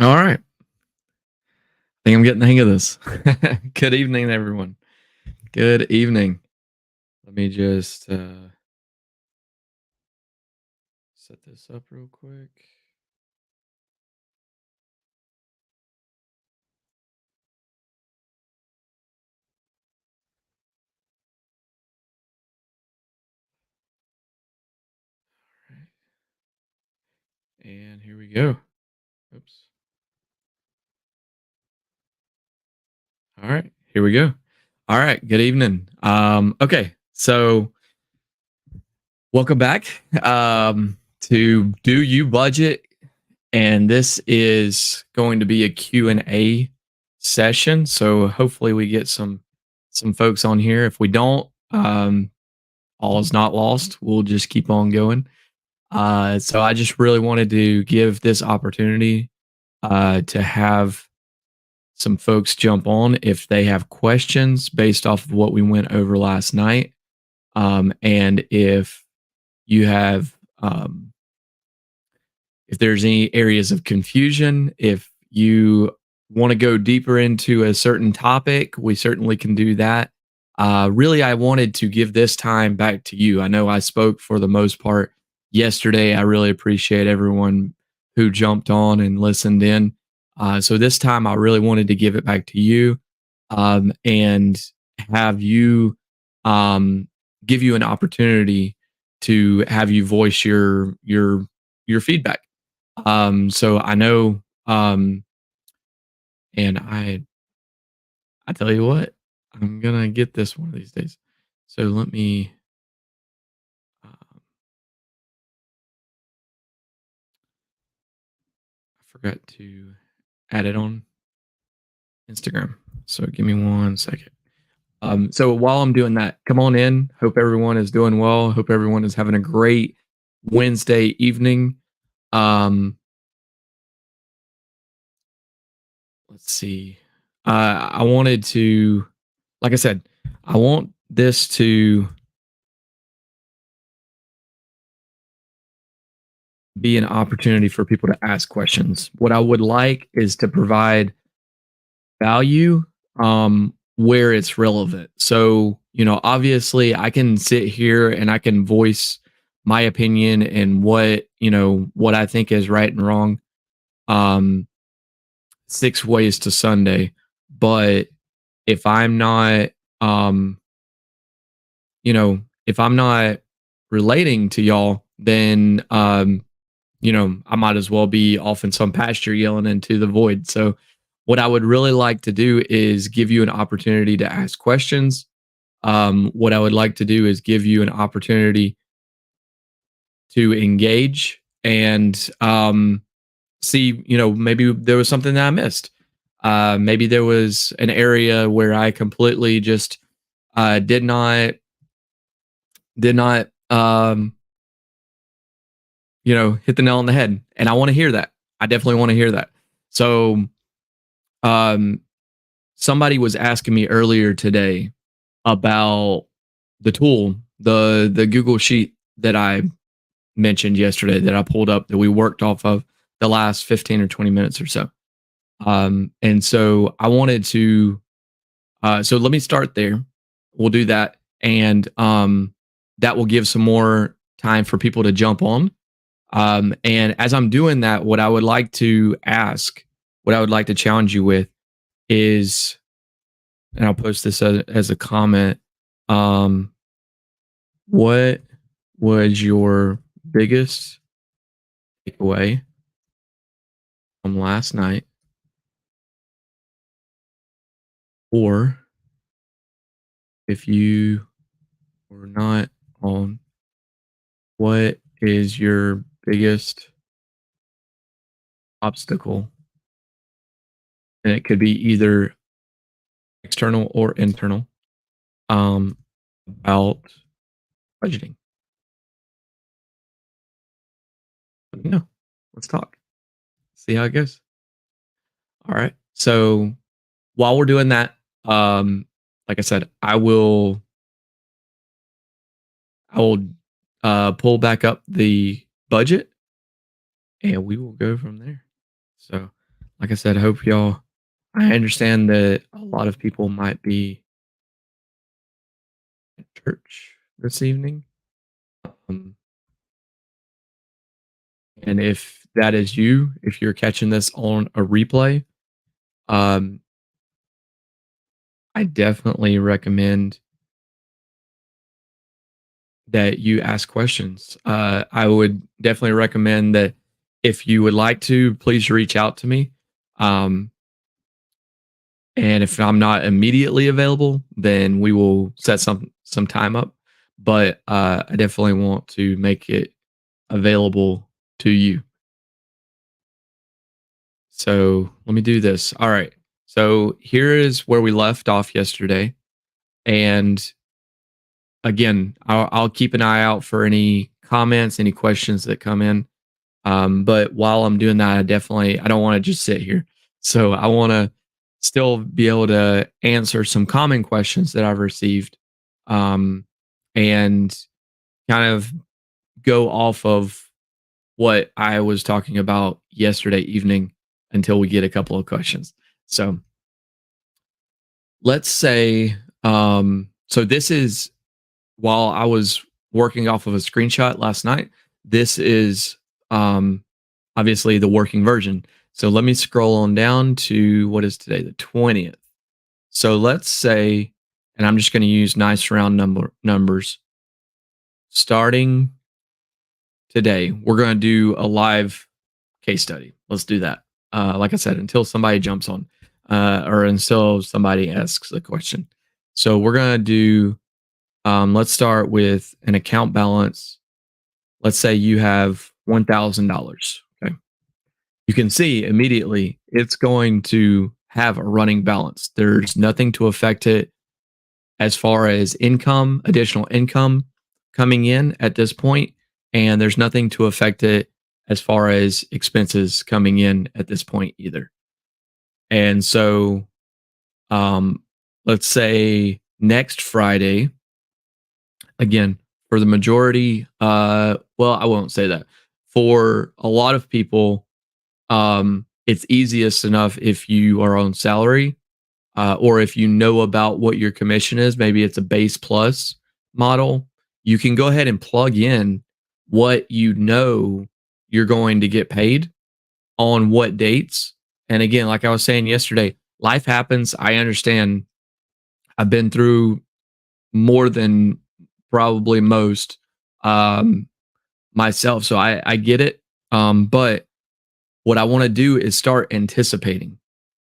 All right. I think I'm getting the hang of this. Good evening, everyone. Good evening. Let me just set this up real quick. And here we go. Oops. All right. Here we go. All right. Good evening. Okay. So welcome back to Do You Budget? And this is going to be a Q&A session. So hopefully we get some folks on here. If we don't, all is not lost. We'll just keep on going. So I just really wanted to give this opportunity to have some folks jump on if they have questions based off of what we went over last night. And you have, if there's any areas of confusion, if you want to go deeper into a certain topic, we certainly can do that. Really, I wanted to give this time back to you. I know I spoke for the most part yesterday. I really appreciate everyone who jumped on and listened in. So this time, I really wanted to give it back to you and have you give you an opportunity to have you voice your feedback. So I know, and I tell you what, I'm gonna get this one of these days. So let me. I forgot to add it on Instagram. So give me 1 second. So while I'm doing that, come on in. Hope everyone is doing well. Hope everyone is having a great Wednesday evening. Um, let's see. I wanted to, like I said, I want this to be an opportunity for people to ask questions. What I would like is to provide value where it's relevant. So, obviously I can sit here and I can voice my opinion and what I think is right and wrong. Um 6 ways to Sunday, but if I'm not um if I'm not relating to y'all, then I might as well be off in some pasture yelling into the void. So, what I would really like to do is give you an opportunity to ask questions. What I would like to do is give you an opportunity to engage and see, maybe there was something that I missed. Maybe there was an area where I completely just did not hit the nail on the head. And I want to hear that. I definitely want to hear that. So, um, somebody was asking me earlier today about the tool, the Google sheet that I mentioned yesterday that I pulled up that we worked off of the last 15 or 20 minutes or so. And so I wanted to so let me start there. We'll do that. And that will give some more time for people to jump on. And as I'm doing that, what I would like to ask, what I would like to challenge you with is, and I'll post this as a comment. Um, what was your biggest takeaway from last night? Or if you were not on, what is your biggest obstacle? And it could be either external or internal um, about budgeting. Let me know. Let's talk. See how it goes. All right. So while we're doing that, like I said, I will pull back up the budget and we will go from there. So like I said, hope y'all. I understand that a lot of people might be at church this evening. Um, and if that is you, if you're catching this on a replay, um, I definitely recommend that you ask questions. I would definitely recommend that if you would like to, please reach out to me. Um, and if I'm not immediately available, then we will set some time up. But I definitely want to make it available to you. So let me do this. All right. So here is where we left off yesterday. And again, I'll keep an eye out for any comments, any questions that come in. But while I'm doing that, I don't want to just sit here. So I want to still be able to answer some common questions that I've received, um, and kind of go off of what I was talking about yesterday evening until we get a couple of questions. So let's say, so this is while I was working off of a screenshot last night. This is um, obviously the working version. So let me scroll on down to what is today, the 20th. So let's say, and I'm just going to use nice round numbers. Starting today, we're going to do a live case study. Let's do that. Like I said, until somebody jumps on, or until somebody asks a question. So we're going to do, let's start with an account balance. Let's say you have $1,000. Okay. You can see immediately it's going to have a running balance. There's nothing to affect it as far as income, additional income coming in at this point, and there's nothing to affect it as far as expenses coming in at this point either. And so, um, let's say next Friday, again, for the majority, well, I won't say that. For a lot of people, it's easiest enough if you are on salary, or if you know about what your commission is. Maybe it's a base plus model. You can go ahead and plug in what you know you're going to get paid on what dates. And again, like I was saying yesterday, life happens. I understand. I've been through more than probably most, um, myself. So I get it. But what I want to do is start anticipating.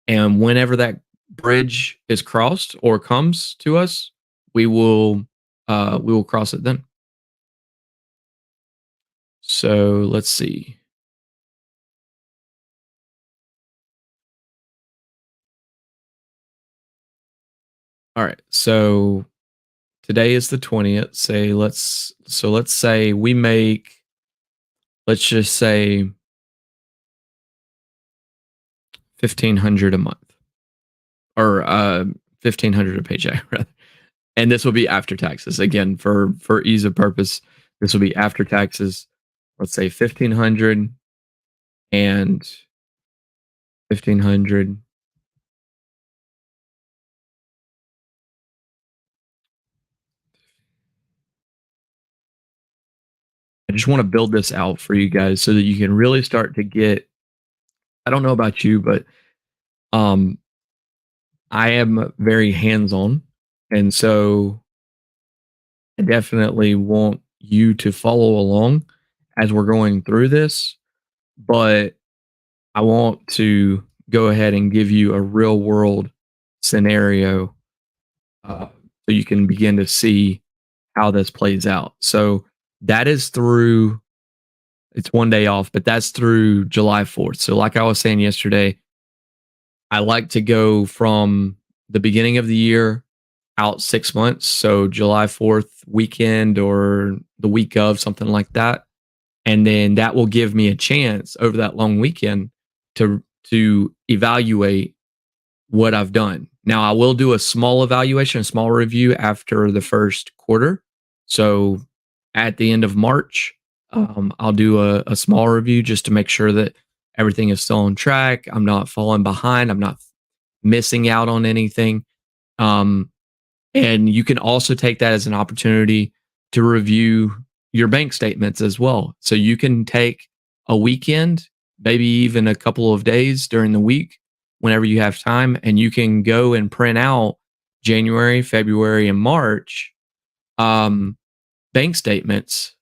And whenever that bridge is crossed or comes to us, we will cross it then. So let's see. All right. So today is the 20th. Let's say we make, let's just say 1,500 a month, or 1,500 a paycheck rather. And this will be after taxes. Again, for ease of purpose, this will be after taxes. Let's say 1,500 and 1,500. I just want to build this out for you guys so that you can really start to get. I don't know about you, but um, I am very hands on. And so I definitely want you to follow along as we're going through this. But I want to go ahead and give you a real world scenario, so you can begin to see how this plays out. So that is through, it's one day off, but that's through July 4th. So, like I was saying yesterday, I like to go from the beginning of the year out 6 months. So, July 4th weekend or the week of, something like that. And then that will give me a chance over that long weekend to evaluate what I've done. Now, I will do a small evaluation, a small review after the first quarter. So at the end of March, I'll do a small review just to make sure that everything is still on track. I'm not falling behind. I'm not missing out on anything. Um, and you can also take that as an opportunity to review your bank statements as well. So you can take a weekend, maybe even a couple of days during the week, whenever you have time, and you can go and print out January, February, and March um, bank statements.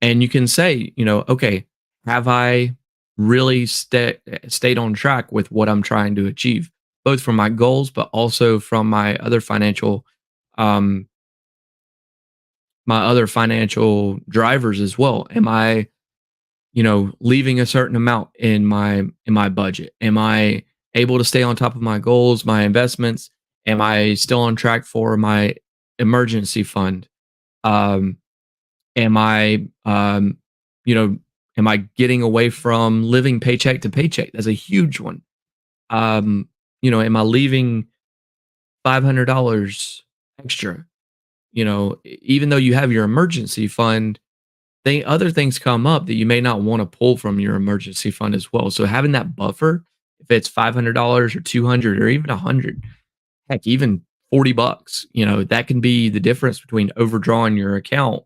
And you can say, okay, have I really stayed on track with what I'm trying to achieve, both from my goals, but also from um, my other financial drivers as well. Am I, leaving a certain amount in my budget? Am I able to stay on top of my goals, my investments? Am I still on track for my emergency fund? Um, am I, you know, am I getting away from living paycheck to paycheck? That's a huge one. Am I leaving $500 extra? Even though you have your emergency fund, other things come up that you may not want to pull from your emergency fund as well. So having that buffer, if it's $500 or 200 or even 100, heck, even $40, that can be the difference between overdrawing your account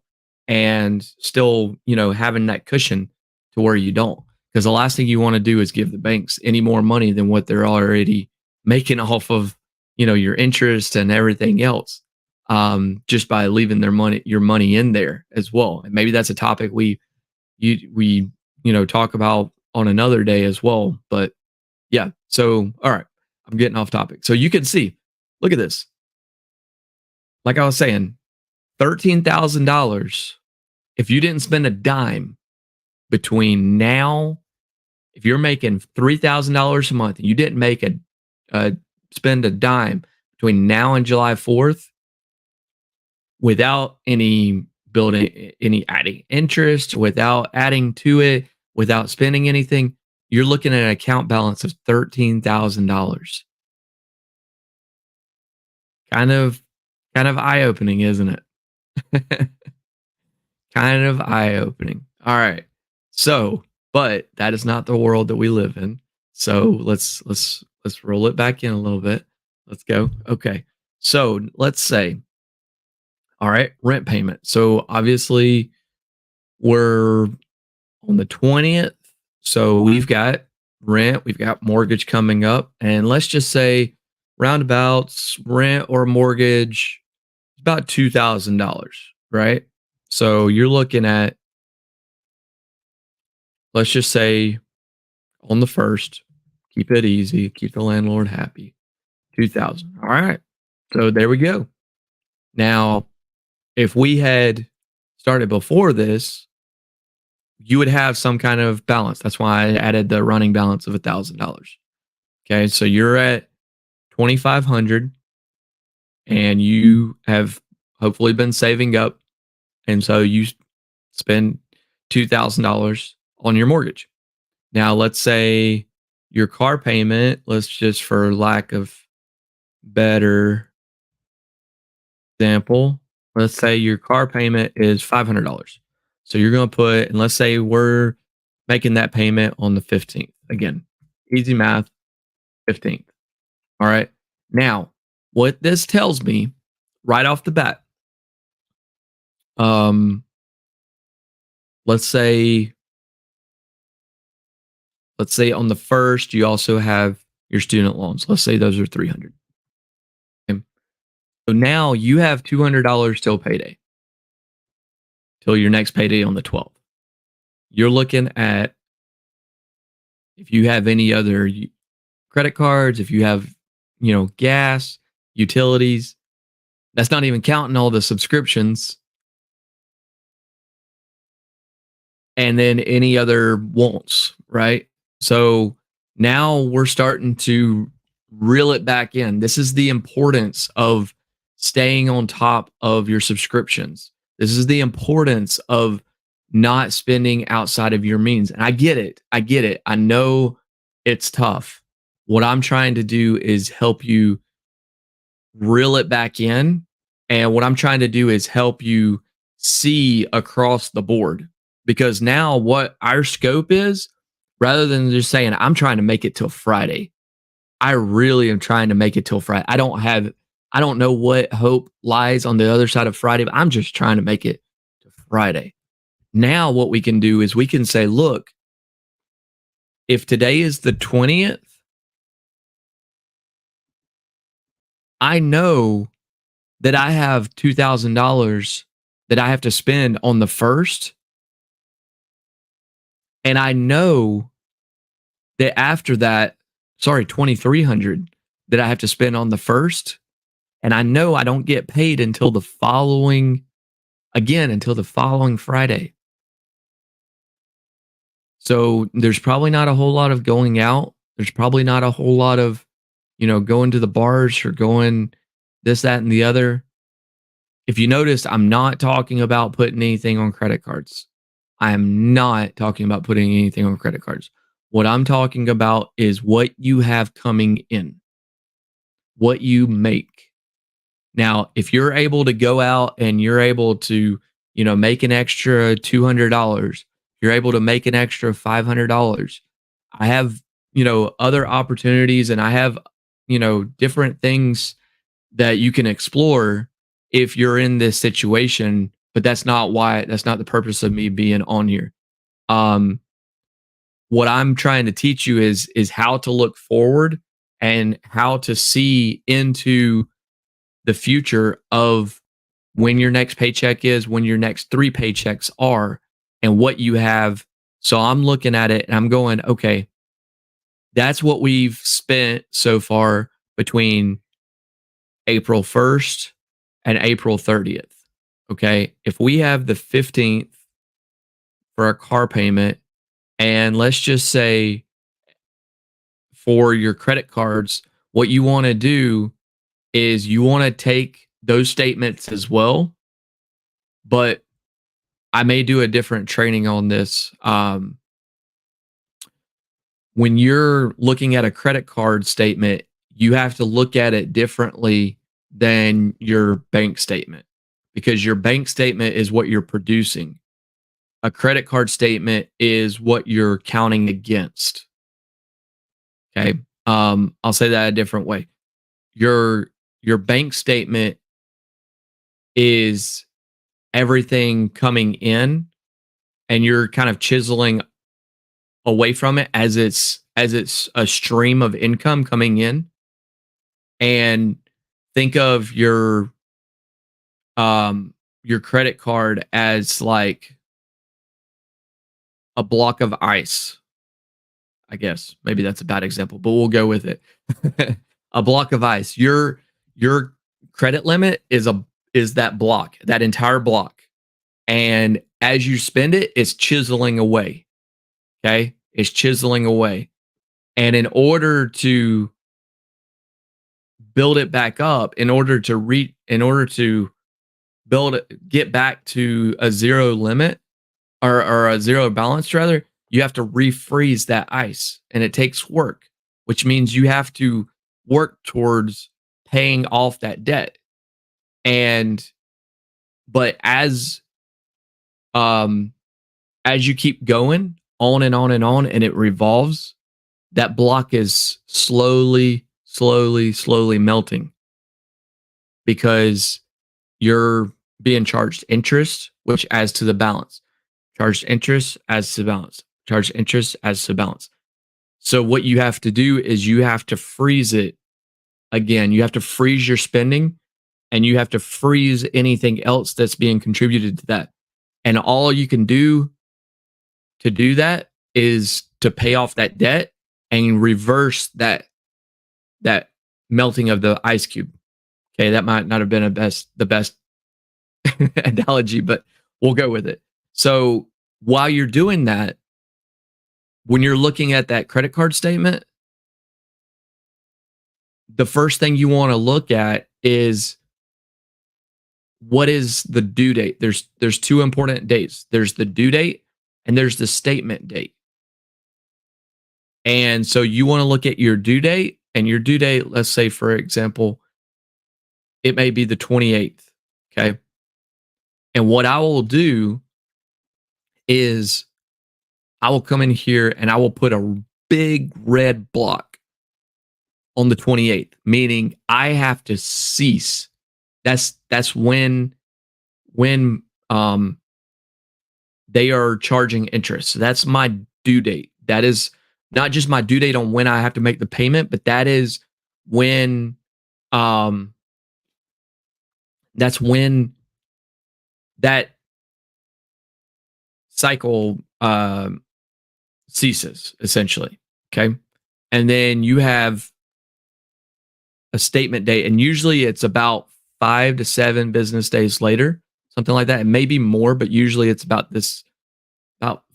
and still, having that cushion to where you don't. Because the last thing you want to do is give the banks any more money than what they're already making off of, your interest and everything else, just by leaving your money in there as well. And maybe that's a topic we talk about on another day as well. But yeah, so all right, I'm getting off topic. So you can see, look at this. Like I was saying, $13,000. If you didn't spend a dime between now, if you're making $3,000 a month and you didn't make spend a dime between now and July 4th, without any adding interest, without adding to it, without spending anything, you're looking at an account balance of $13,000. Kind of eye-opening, isn't it? Kind of eye-opening. All right. So, but that is not the world that we live in. So let's roll it back in a little bit. Let's go. Okay. So let's say, all right, rent payment. So obviously we're on the 20th. So we've got rent, we've got mortgage coming up. And let's just say roundabouts, rent or mortgage, about $2,000, right? So you're looking at, let's just say on the first, keep it easy, keep the landlord happy, 2,000. All right. So there we go. Now, if we had started before this, you would have some kind of balance. That's why I added the running balance of $1,000. Okay. So you're at 2,500 and you have hopefully been saving up. And so you spend $2,000 on your mortgage. Now, let's say your car payment, let's just for lack of better example, let's say your car payment is $500. So you're going to put, and let's say we're making that payment on the 15th. Again, easy math, 15th. All right. Now, what this tells me right off the bat, um, let's say on the first, you also have your student loans. Let's say those are 300. Okay. So now you have $200 till payday, till your next payday on the 12th. You're looking at, if you have any other credit cards, if you have, gas, utilities, that's not even counting all the subscriptions and then any other wants, right? So now we're starting to reel it back in. This is the importance of staying on top of your subscriptions. This is the importance of not spending outside of your means. And I get it. I know it's tough. What I'm trying to do is help you reel it back in. And what I'm trying to do is help you see across the board. Because now what our scope is, rather than just saying, I'm trying to make it till Friday. I really am trying to make it till Friday. I don't know what hope lies on the other side of Friday, but I'm just trying to make it to Friday. Now, what we can do is we can say, look, if today is the 20th, I know that I have $2,000 that I have to spend on the first. And I know that after that, sorry, 2,300 that I have to spend on the first. And I know I don't get paid until the following, again, until the following Friday. So there's probably not a whole lot of going out. There's probably not a whole lot of, going to the bars or going this, that, and the other. If you noticed, I'm not talking about putting anything on credit cards. I am not talking about putting anything on credit cards. What I'm talking about is what you have coming in, what you make. Now, if you're able to go out and you're able to, make an extra $200, you're able to make an extra $500. I have, other opportunities and I have, different things that you can explore if you're in this situation, but that's not the purpose of me being on here. Um, what I'm trying to teach you is how to look forward and how to see into the future of when your next paycheck is, when your next 3 paychecks are, and what you have. So I'm looking at it and I'm going, okay, that's what we've spent so far between April 1st and April 30th. Okay. If we have the 15th for a car payment, and let's just say for your credit cards, what you want to do is you want to take those statements as well. But I may do a different training on this. When you're looking at a credit card statement, you have to look at it differently than your bank statement because your bank statement is what you're producing. A credit card statement is what you're counting against. Okay. I'll say that a different way. Your bank statement is everything coming in and you're kind of chiseling away from it as it's a stream of income coming in. And think of your credit card as like a block of ice. I guess maybe that's a bad example, but we'll go with it. A block of ice. Your credit limit is that block, that entire block. And as you spend it, it's chiseling away. Okay? It's chiseling away. And in order to build it back up, in order to get back to a zero limit or a zero balance rather, you have to refreeze that ice and it takes work, which means you have to work towards paying off that debt. And but as you keep going on and on and on and it revolves, that block is slowly melting because you're being charged interest, which adds to the balance. Charged interest adds to balance. Charged interest adds to balance. So what you have to do is you have to freeze it again. You have to freeze your spending and you have to freeze anything else that's being contributed to that. And all you can do to do that is to pay off that debt and reverse that melting of the ice cube. Okay, that might not have been the best analogy, but we'll go with it. So while you're doing that, when you're looking at that credit card statement, the first thing you want to look at is what is the due date. There's 2 important dates. There's the due date and there's the statement date. And so you want to look at your due date, and your due date, let's say for example, it may be the 28th. Okay. And what I will do is I will come in here and I will put a big red block on the 28th, meaning I have to cease. That's when they are charging interest. So that's my due date. That is not just my due date on when I have to make the payment, but that is when um that's when that cycle ceases essentially. Okay. And then you have a statement date, and usually it's about 5 to 7 business days later, something like that. It may be more, but usually it's about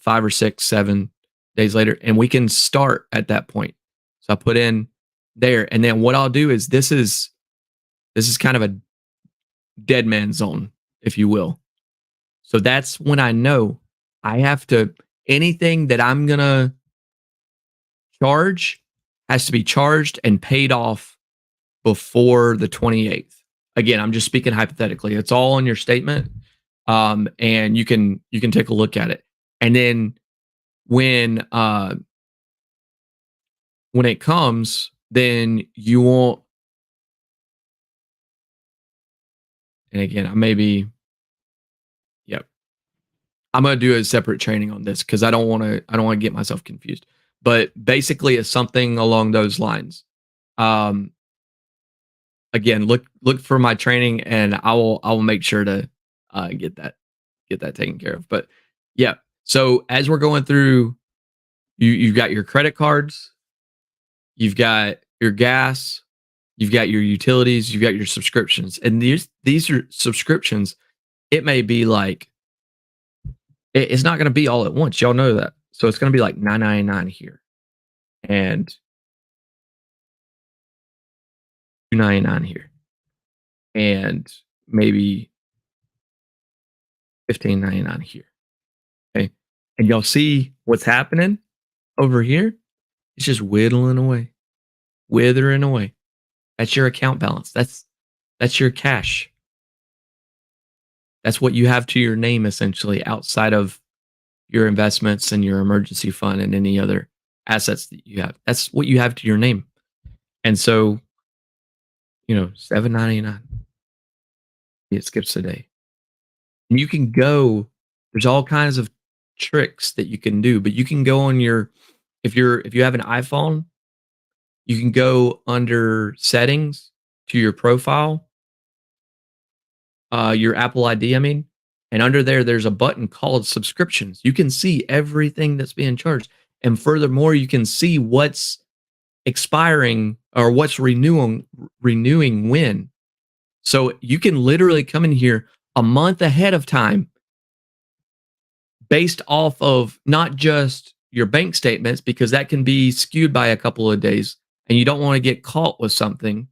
5 or 6, 7 days later, and we can start at that point. So I put in there, and then what I'll do is this is kind of a dead man zone, if you will. So that's when I know I have to, anything that I'm gonna charge has to be charged and paid off before the 28th. Again, I'm just speaking hypothetically. It's all on your statement. And you can take a look at it. And then when it comes, then you won't, and again, yep. I'm gonna do a separate training on this because I don't want to get myself confused. But basically it's something along those lines. Um Again, look for my training, and I will make sure to get that taken care of. But yeah, so as we're going through, you've got your credit cards, you've got your gas, you've got your utilities, you've got your subscriptions, and these are subscriptions. It may be like it's not going to be all at once. Y'all know that, so it's going to be like 9.99 here and 2.99 here and maybe 15.99 here. Okay. And y'all see what's happening over here? It's just whittling away, withering away. That's your account balance. That's your cash. That's what you have to your name essentially outside of your investments and your emergency fund and any other assets that you have. That's what you have to your name. And so, 7.99. It skips a day. And you can go, there's all kinds of tricks that you can do, but you can go on your, if you have an iPhone, you can go under settings to your profile, your Apple ID, I mean, and under there's a button called subscriptions. You can see everything that's being charged. And furthermore, you can see what's expiring or what's renewing when. So you can literally come in here a month ahead of time based off of not just your bank statements, because that can be skewed by a couple of days and you don't want to get caught with something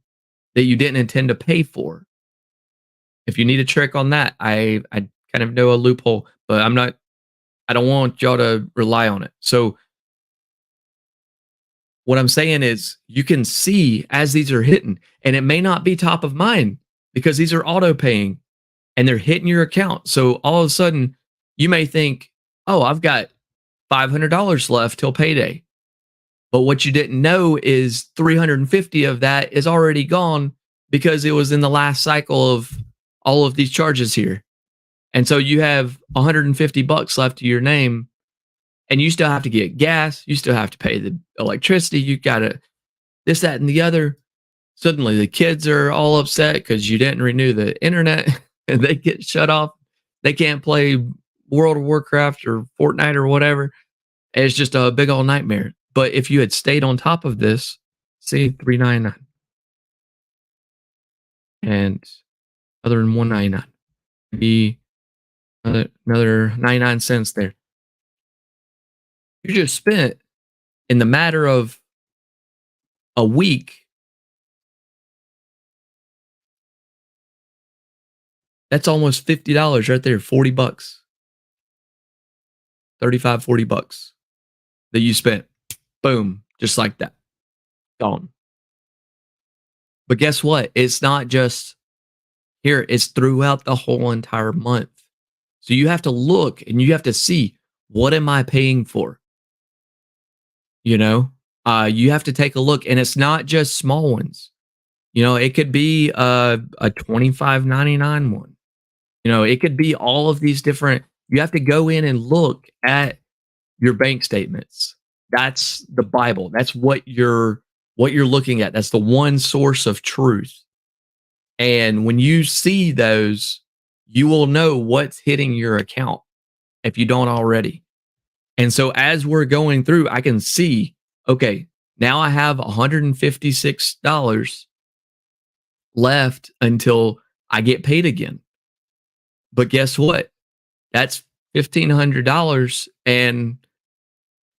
that you didn't intend to pay for. If you need a trick on that, I kind of know a loophole, but I don't want y'all to rely on it. So what I'm saying is you can see as these are hitting, and it may not be top of mind because these are auto paying and they're hitting your account. So all of a sudden you may think, oh, I've got $500 left till payday. But what you didn't know is 350 of that is already gone because it was in the last cycle of all of these charges here. And so you have $150 left to your name, and you still have to get gas. You still have to pay the electricity. You got to this, that, and the other. Suddenly the kids are all upset because you didn't renew the internet and they get shut off. They can't play World of Warcraft or Fortnite or whatever. And it's just a big old nightmare. But if you had stayed on top of this, see, $3.99 and other than $1.99, maybe another 99 cents there. You just spent in the matter of a week. That's almost $50 right there, $40, 35, $40 that you spent. Boom, just like that. Gone. But guess what? It's not just here, it's throughout the whole entire month. So you have to look and you have to see, what am I paying for? you know? You have to take a look, and it's not just small ones. You know, it could be a 25.99 one. You know, it could be all of these different. You have to go in and look at your bank statements. That's the Bible. That's what you're looking at. That's the one source of truth. And when you see those, you will know what's hitting your account if you don't already. And so as we're going through, I can see, okay, now I have $156 left until I get paid again. But guess what? That's $1,500 and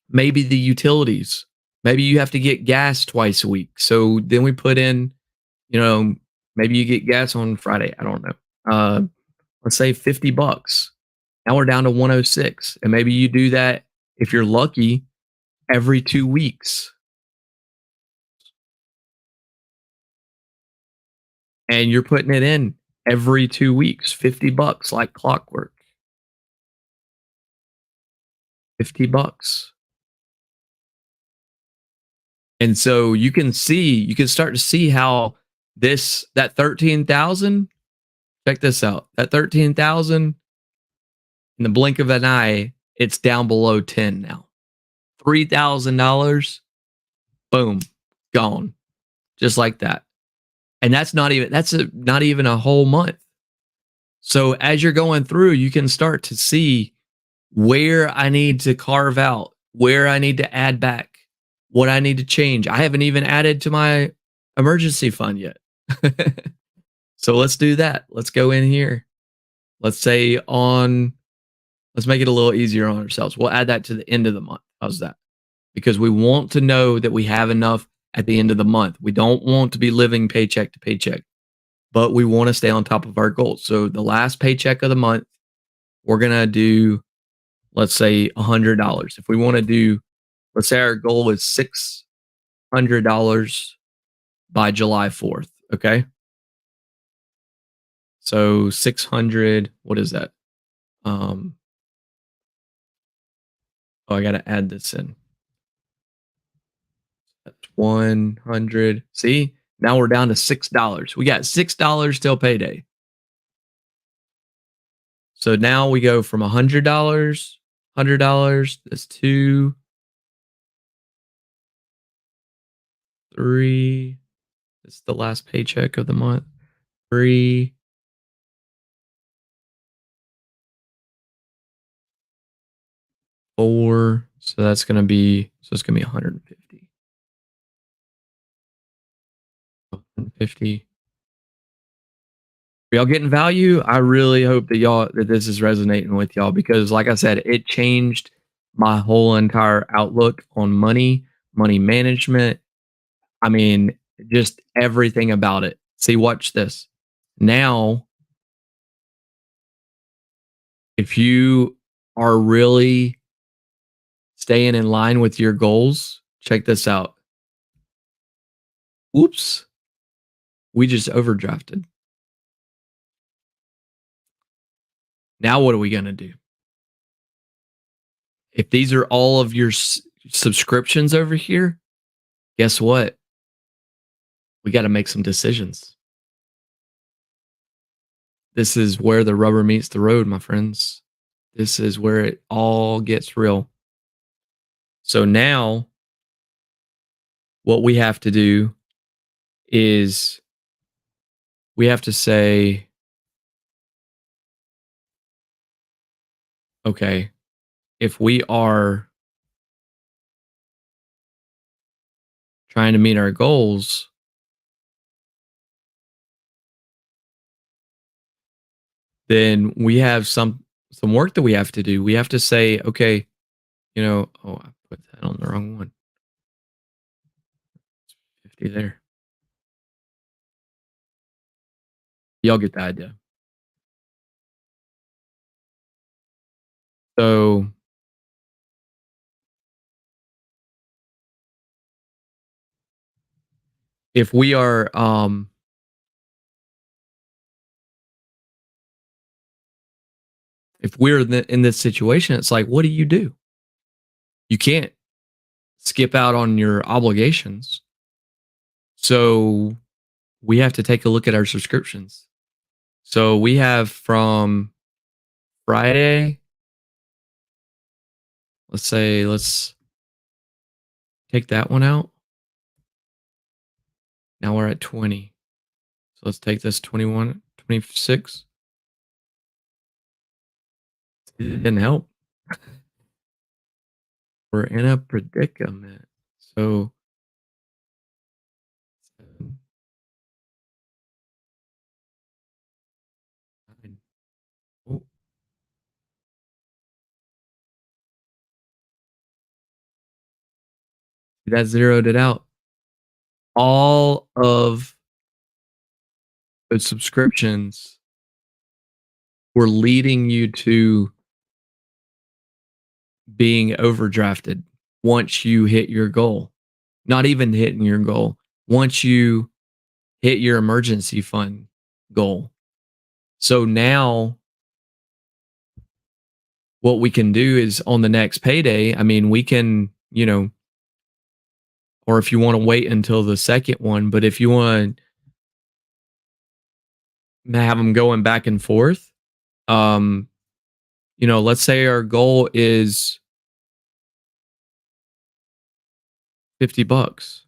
maybe the utilities. Maybe you have to get gas twice a week. So then we put in, you know, maybe you get gas on Friday. I don't know. Let's say $50. Now we're down to 106. And maybe you do that if you're lucky every 2 weeks. And you're putting it in every 2 weeks, $50 like clockwork. $50. And so you can start to see how that 13,000, check this out. That 13,000 in the blink of an eye, it's down below 10 now. $3,000, boom, gone. Just like that. And that's not even a whole month. So as you're going through, you can start to see where I need to carve out, where I need to add back, what I need to change. I haven't even added to my emergency fund yet. So let's do that. Let's go in here. Let's make it a little easier on ourselves. We'll add that to the end of the month. How's that? Because we want to know that we have enough at the end of the month. We don't want to be living paycheck to paycheck, but we want to stay on top of our goals. So the last paycheck of the month, we're going to do, let's say $100. If we want to do, let's say our goal is $600 by July 4th. Okay. So 600, what is that? I got to add this in. That's 100. See, now we're down to $6. We got $6 till payday. So now we go from $100, that's 2, 3. It's the last paycheck of the month. 3, 4. So it's gonna be 150. 150. Are y'all getting value? I really hope that this is resonating with y'all, because like I said, it changed my whole entire outlook on money management. I mean, just everything about it. See, watch this. Now, if you are really staying in line with your goals, check this out. Oops. We just overdrafted. Now, what are we going to do? If these are all of your subscriptions over here, guess what? We got to make some decisions. This is where the rubber meets the road, my friends. This is where it all gets real. So now, what we have to do is we have to say, okay, if we are trying to meet our goals, then we have some work that we have to do. We have to say, okay, I put that on the wrong one. 50 there. Y'all get the idea. So if we are if we're in this situation, it's like, what do? You can't skip out on your obligations. So we have to take a look at our subscriptions. So we have from Friday, let's take that one out. Now we're at 20. So let's take this 21, 26. It didn't help. We're in a predicament. So oh, that zeroed it out. All of the subscriptions were leading you to being overdrafted once you hit your goal. Not even hitting your goal. Once you hit your emergency fund goal. So now what we can do is on the next payday, I mean, we can, or if you want to wait until the second one, but if you want to have them going back and forth, let's say our goal is $50.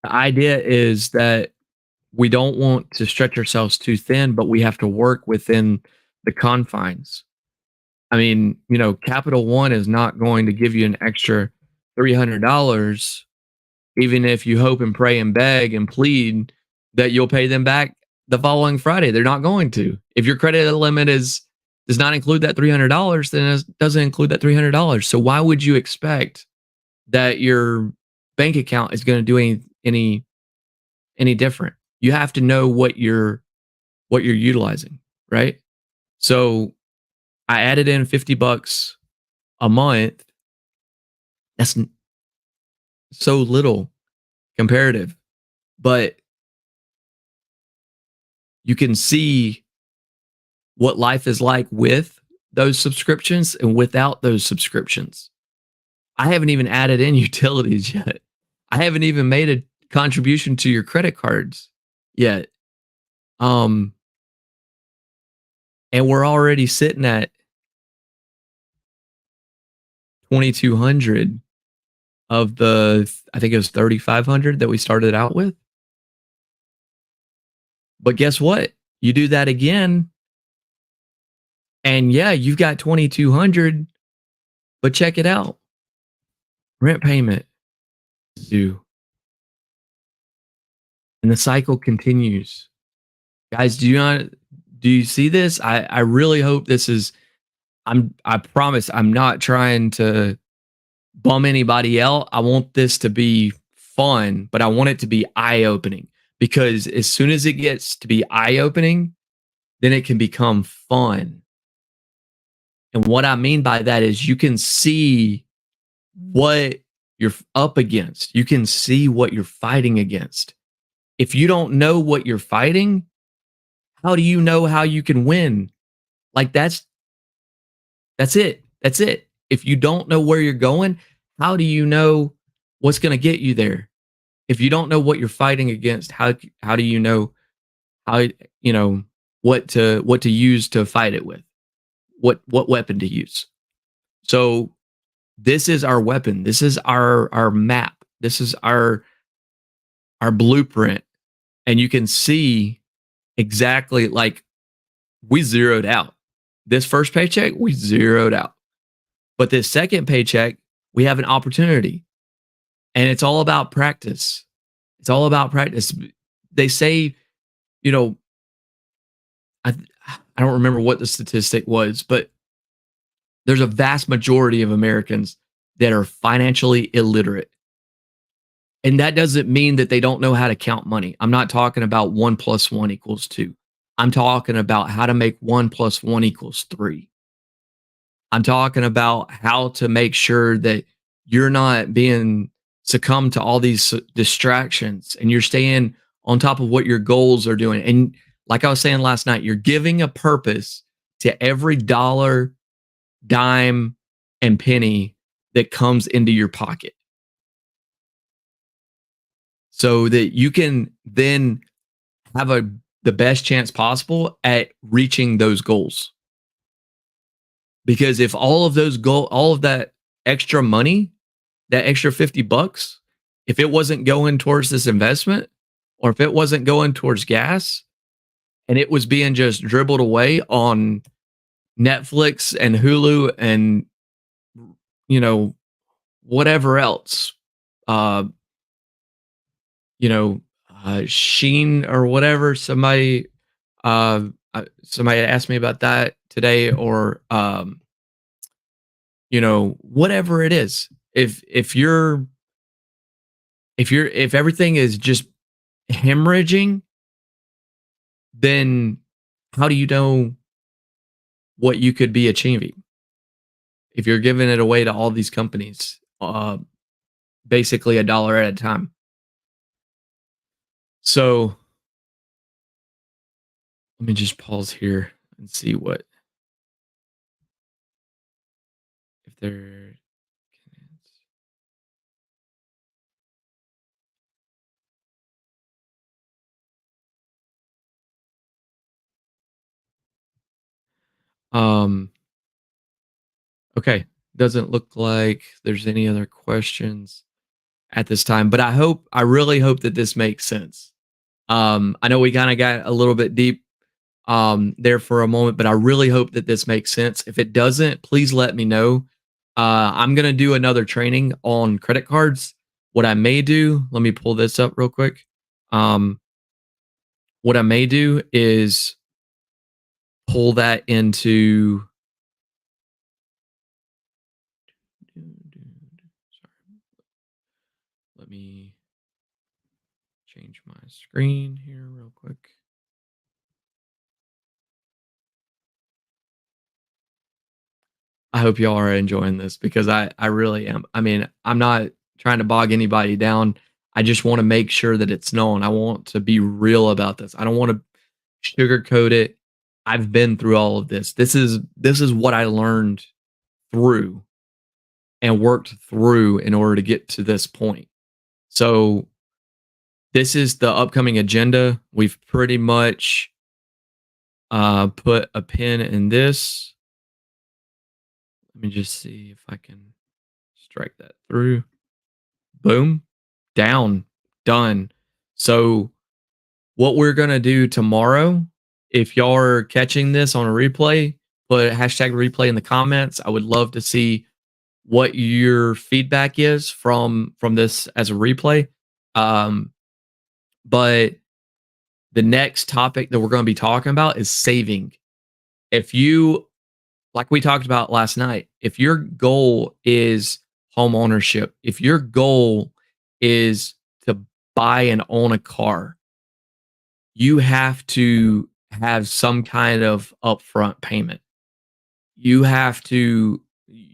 The idea is that we don't want to stretch ourselves too thin, but we have to work within the confines. I mean, Capital One is not going to give you an extra $300, even if you hope and pray and beg and plead that you'll pay them back the following Friday. They're not going to. If your credit limit does not include that $300, then it doesn't include that $300. So why would you expect that your bank account is going to do any different? You have to know what you're utilizing, right? So I added in $50 a month. That's so little comparative, but you can see what life is like with those subscriptions and without those subscriptions. I haven't even added in utilities yet. I haven't even made a contribution to your credit cards yet. And we're already sitting at 2,200 of the, I think it was 3,500 that we started out with. But guess what? You do that again, and yeah, you've got 2,200. But check it out: rent payment due, and the cycle continues. Guys, do you see this? I really hope this is. I promise I'm not trying to bum anybody out. I want this to be fun, but I want it to be eye-opening, because as soon as it gets to be eye-opening, then it can become fun. And what I mean by that is you can see what you're up against. You can see what you're fighting against. If you don't know what you're fighting, how do you know how you can win? Like that's it. That's it. If you don't know where you're going, how do you know what's going to get you there? If you don't know what you're fighting against, how do you know what to use to fight it with? What weapon to use? So this is our weapon. This is our map. This is our blueprint. And you can see exactly, like, we zeroed out. This first paycheck, we zeroed out. But this second paycheck, we have an opportunity. And it's all about practice. It's all about practice. They say, I don't remember what the statistic was, but there's a vast majority of Americans that are financially illiterate. And that doesn't mean that they don't know how to count money. I'm not talking about 1 + 1 = 2. I'm talking about how to make 1 + 1 = 3. I'm talking about how to make sure that you're not being succumbed to all these distractions, and you're staying on top of what your goals are doing. And like I was saying last night, you're giving a purpose to every dollar dime and penny that comes into your pocket so that you can then have the best chance possible at reaching those goals. Because if all of that extra money, that extra 50 bucks, if it wasn't going towards this investment or if it wasn't going towards gas and it was being just dribbled away on Netflix and Hulu and you know whatever else, uh you know Sheen or whatever, uh somebody asked me about that today, or whatever it is. If everything is just hemorrhaging, then how do you know what you could be achieving if you're giving it away to all these companies, basically a dollar at a time? So let me just pause here and see what if there. Um. Okay, doesn't look like there's any other questions at this time, but I really hope that this makes sense. I know we kind of got a little bit deep there for a moment, but I really hope that this makes sense. If it doesn't, please let me know. I'm going to do another training on credit cards. What I may do, let me pull this up real quick. Um, what I may do is pull that into. Sorry, let me change my screen here real quick. I hope y'all are enjoying this because I really am. I mean, I'm not trying to bog anybody down. I just want to make sure that it's known. I want to be real about this. I don't want to sugarcoat it. I've been through all of this. This is what I learned through and worked through in order to get to this point. So this is the upcoming agenda. We've pretty much put a pin in this. Let me just see if I can strike that through. Boom, down, done. So, what we're going to do tomorrow, if y'all are catching this on a replay, put hashtag replay in the comments. I would love to see what your feedback is from this as a replay. But the next topic that we're going to be talking about is saving. If you, like we talked about last night, if your goal is home ownership, if your goal is to buy and own a car, you have to have some kind of upfront payment. You have to,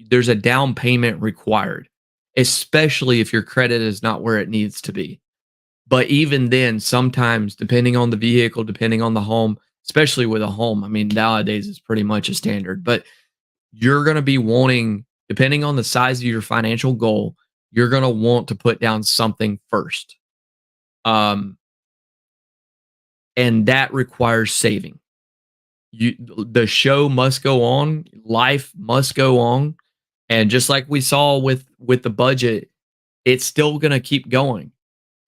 there's a down payment required, especially if your credit is not where it needs to be. But even then, sometimes, depending on the vehicle, depending on the home, especially with a home, I mean, nowadays it's pretty much a standard, but you're going to be wanting, depending on the size of your financial goal, you're going to want to put down something first. Um, and that requires saving. The show must go on, life must go on, and just like we saw with the budget, it's still going to keep going.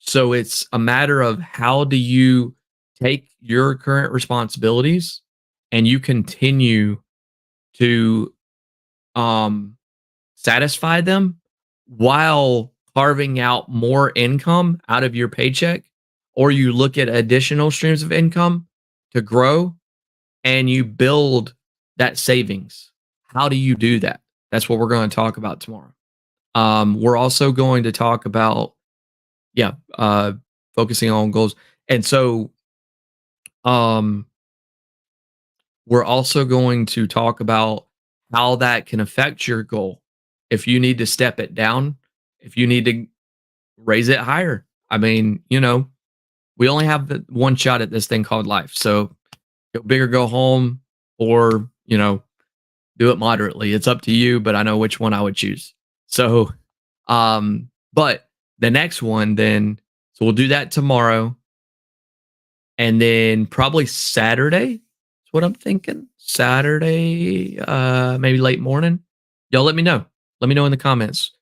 So it's a matter of how do you take your current responsibilities and you continue to um satisfy them while carving out more income out of your paycheck, or you look at additional streams of income to grow and you build that savings. How do you do that? That's what we're going to talk about tomorrow. We're also going to talk about, yeah, focusing on goals. And so, um, we're also going to talk about how that can affect your goal. If you need to step it down, if you need to raise it higher. I mean, we only have the one shot at this thing called life. So go big or go home, or, do it moderately. It's up to you, but I know which one I would choose. So, but the next one then, so we'll do that tomorrow. And then probably Saturday is what I'm thinking. Saturday, maybe late morning. Y'all let me know. Let me know in the comments.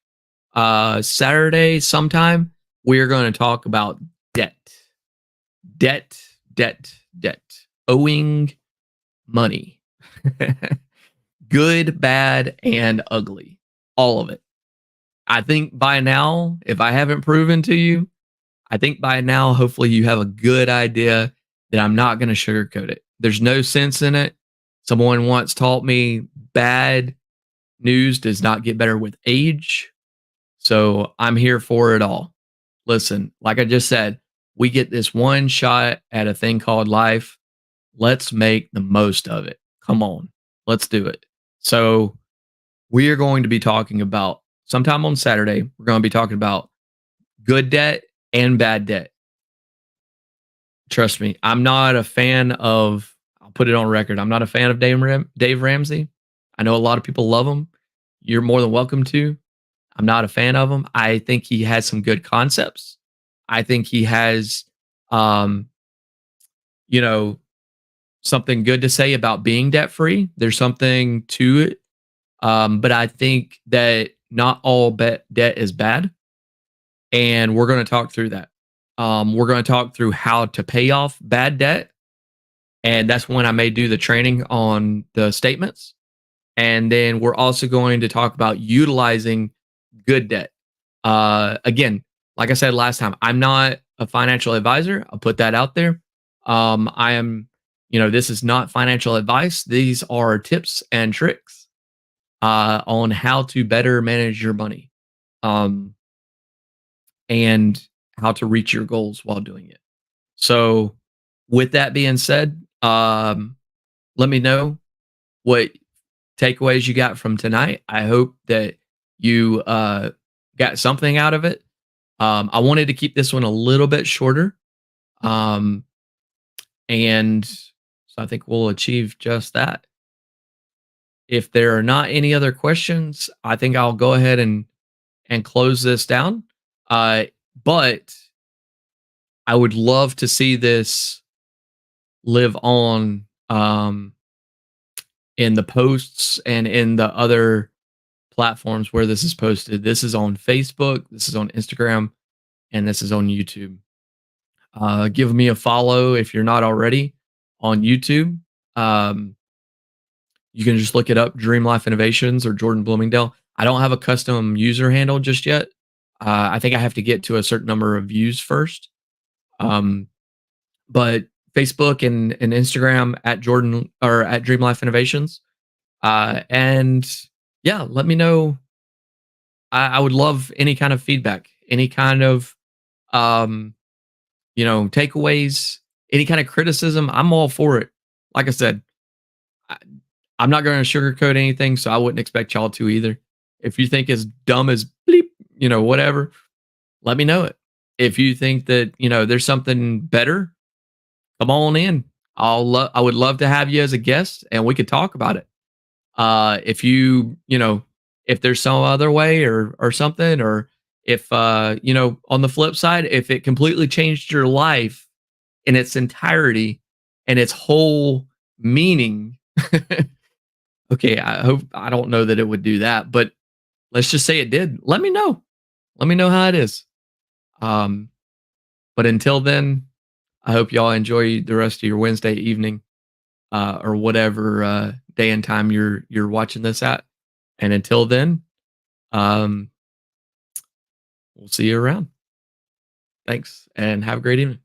Saturday sometime, we're going to talk about debt. Debt, debt, debt. Owing money. Good, bad, and ugly. All of it. I think by now, if I haven't proven to you, I think by now, hopefully, you have a good idea that I'm not going to sugarcoat it. There's no sense in it. Someone once taught me bad news does not get better with age. So I'm here for it all. Listen, like I just said, we get this one shot at a thing called life. Let's make the most of it. Come on, let's do it. So we are going to be talking about sometime on Saturday, we're going to be talking about good debt and bad debt. Trust me, I'm not a fan of, I'll put it on record, I'm not a fan of Dave Ramsey. I know a lot of people love him. You're more than welcome to. I'm not a fan of him. I think he has some good concepts. I think he has, um, you know, something good to say about being debt free. There's something to it. But I think that not all debt is bad. And we're going to talk through that. We're going to talk through how to pay off bad debt. And that's when I may do the training on the statements. And then we're also going to talk about utilizing good debt. Again, like I said last time, I'm not a financial advisor. I'll put that out there. I am, this is not financial advice. These are tips and tricks on how to better manage your money and how to reach your goals while doing it. So, with that being said, let me know what takeaways you got from tonight. I hope that you got something out of it. I wanted to keep this one a little bit shorter. And so I think we'll achieve just that. If there are not any other questions, I think I'll go ahead and close this down. But I would love to see this live on in the posts and in the other platforms where this is posted. This is on Facebook, this is on Instagram, and this is on YouTube. Give me a follow if you're not already on YouTube. You can just look it up, Dream Life Innovations or Jordan Bloomingdale. I don't have a custom user handle just yet. I think I have to get to a certain number of views first. But Facebook and Instagram at Jordan or at Dream Life Innovations. And yeah, let me know. I would love any kind of feedback, any kind of takeaways, any kind of criticism. I'm all for it. Like I said, I'm not going to sugarcoat anything, so I wouldn't expect y'all to either. If you think it's dumb as bleep, whatever, let me know it. If you think that, there's something better, come on in. I would love to have you as a guest and we could talk about it. If if there's some other way or something, or if, on the flip side, if it completely changed your life in its entirety and its whole meaning, okay, I don't know that it would do that, but let's just say it did. Let me know. Let me know how it is. But until then, I hope y'all enjoy the rest of your Wednesday evening, or whatever day and time you're watching this at. And until then, we'll see you around. Thanks and have a great evening.